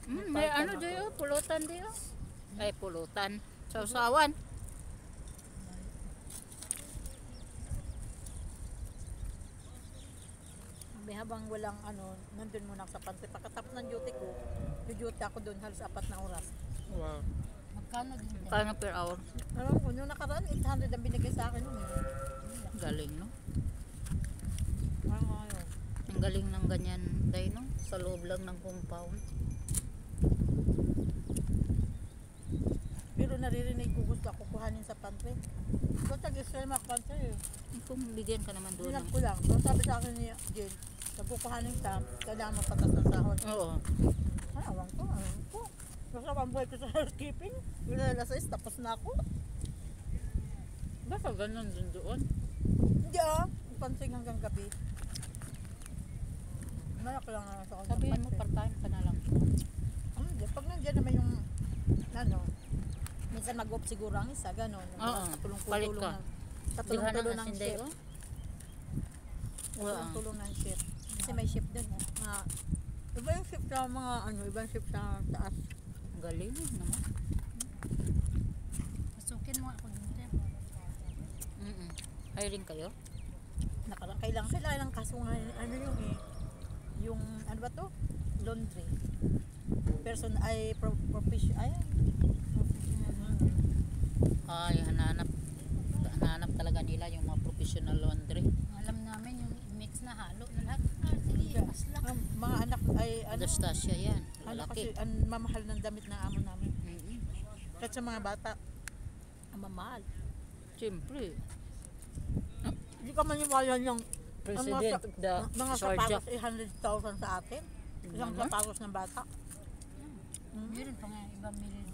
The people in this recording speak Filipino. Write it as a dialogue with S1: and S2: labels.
S1: May ano diyo, pulutan diyo. Ay, pulutan. Sausawan.
S2: May habang walang ano, nandun muna ako sa pantry. Pagkatapos ng duty ko, duty ako doon halos 4 na oras.
S1: Wow.
S3: Magkano din dyan?
S1: Kano per hour?
S2: Alam ko, nung nakaraan, 800 ang binigay sa akin nun.
S1: Galing, no?
S2: Parang ano.
S1: Ang galing ng ganyan, day, no? Sa loob lang ng compound.
S2: Pero naririnig ko gusto ako kuhanin sa pantry. Ito tag-Israel mga pantry eh.
S1: Kung bigyan ka naman doon.
S2: Hinap ko lang. So, sabi sa akin ni Jill, nagkukuhanin ka, kailangan mapatas ng sahod.
S1: Oo.
S2: Ay, awang ko. Basta ang buhay ko sa housekeeping. Alas 6, tapos na ako.
S1: Baka ganun din doon.
S2: Hindi pansing hanggang gabi. Malaki lang sa kanya.
S1: Sabihin mo, part-time ka na lang.
S2: Hindi, pag nandiyan naman yung, ano, minsan mag-off siguro ang isa, gano'n.
S1: Oo, palit ka.
S2: Katulong-tulong ng
S1: Sinday,
S2: shift.
S1: oh.
S2: Katulong-tulong ng shift. Kasi may shift din. Iba yung shift sa mga, ano, iba yung shift sa taas.
S1: Galing naman.
S3: Masukin mo ako dun, te.
S1: Hiring kayo?
S2: Kailangan kaso nga, ano yung yung, ano ba to? Laundry. Person ay profession, ay,
S1: Ay, hananap talaga nila yung mga professional laundry.
S3: Alam namin yung mix na halo na lahat. Sige, pasla.
S2: mga anak ay, ano,
S1: Anastasia yan.
S2: ano kasi,
S1: Lalaki.
S2: ang mamahal ng damit ng amo namin.
S1: Mm-mm.
S2: Kahit sa mga bata, ang mamahal.
S1: Siyempre.
S2: Hindi ka maniwala yung
S1: President of the
S2: mga
S1: Sharjah.
S2: sapatos 100,000 sa atin. Isang
S1: Ano?
S2: sapatos ng bata.
S3: Meron pa nga iba million